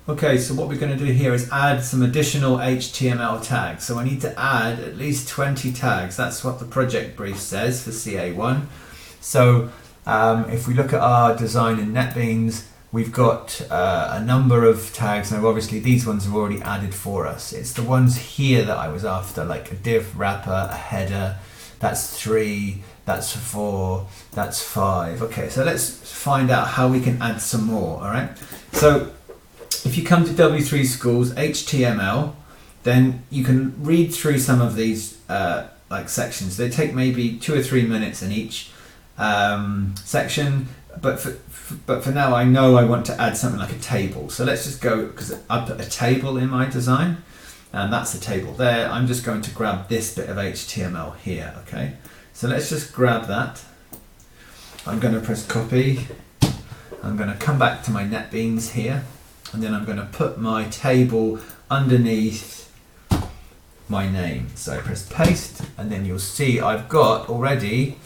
Okay, so what we're going to do here is add some additional HTML tags. So I need to add at least 20 tags. That's what the project brief says for CA1. So if we look at our design in NetBeans, we've got a number of tags. Now obviously these ones are already added for us. It's the ones here that I was after, like a div wrapper, a header. That's 3, that's 4, that's 5. Okay, so let's find out how we can add some more, all right? So if you come to W3 Schools HTML, then you can read through some of these like sections. They take maybe 2 or 3 minutes in each section, but for now I know I want to add something like a table. So let's just go, because I put a table in my design, and that's the table there. I'm just going to grab this bit of HTML here, okay? So let's just grab that. I'm going to press copy. I'm going to come back to my NetBeans here, and then I'm going to put my table underneath my name. So I press paste, and then you'll see I've got already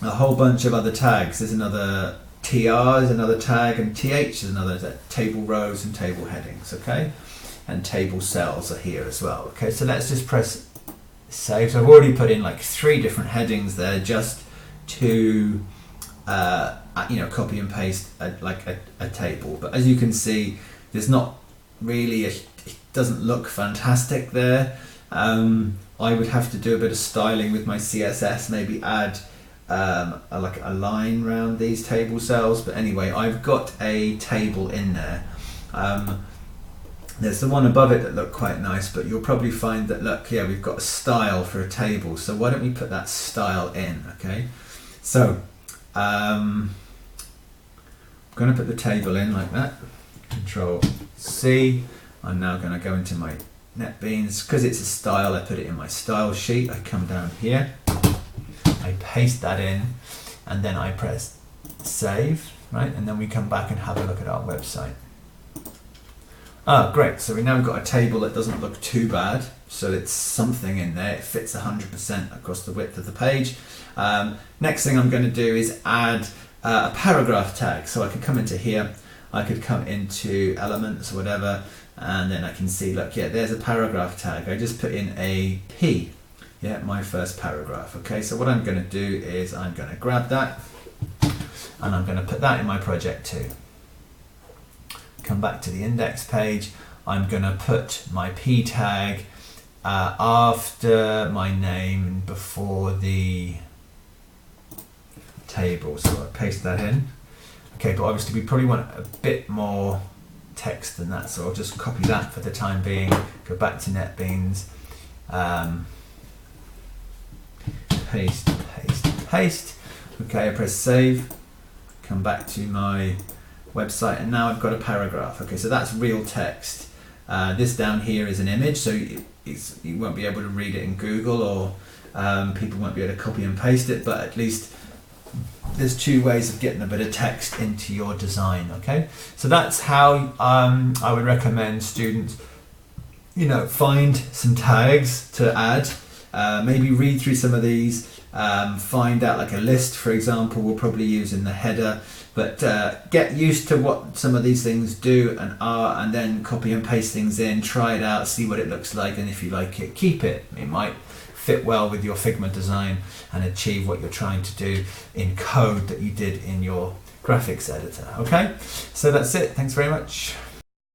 a whole bunch of other tags. There's another TR is another tag, and TH is another table rows and table headings, okay? And table cells are here as well. Okay, so let's just press save. So I've already put in like 3 different headings there just to copy and paste a table. But as you can see, there's not really it doesn't look fantastic there. I would have to do a bit of styling with my CSS, maybe add like a line around these table cells. But anyway, I've got a table in there. There's the one above it that looked quite nice, but you'll probably find that, look, yeah, we've got a style for a table. So why don't we put that style in, okay? So I'm going to put the table in like that. Control C. I'm now going to go into my NetBeans. Because it's a style, I put it in my style sheet. I come down here, I paste that in, and then I press save, right? And then we come back and have a look at our website. Ah, great. So we now got a table that doesn't look too bad. So it's something in there. It fits 100% across the width of the page. Next thing I'm going to do is add a paragraph tag. So I could come into here, I could come into elements or whatever, and then I can see, look, yeah, there's a paragraph tag. I just put in a P, yeah, my first paragraph. Okay, so what I'm going to do is I'm going to grab that, and I'm going to put that in my project too. Come back to the index page. I'm going to put my P tag after my name and before the table. So I paste that in. Okay, but obviously we probably want a bit more text than that, so I'll just copy that for the time being. Go back to NetBeans. Paste, paste, paste. Okay, I press save. Come back to my website, and now I've got a paragraph. Okay, so that's real text. This down here is an image, so you won't be able to read it in Google, or people won't be able to copy and paste it, but at least there's 2 ways of getting a bit of text into your design. Okay, so that's how I would recommend students, find some tags to add, maybe read through some of these, find out like a list, for example, we'll probably use in the header. But get used to what some of these things do and are, and then copy and paste things in, try it out, see what it looks like, and if you like it, keep it. It might fit well with your Figma design and achieve what you're trying to do in code that you did in your graphics editor. Okay, so that's it. Thanks very much.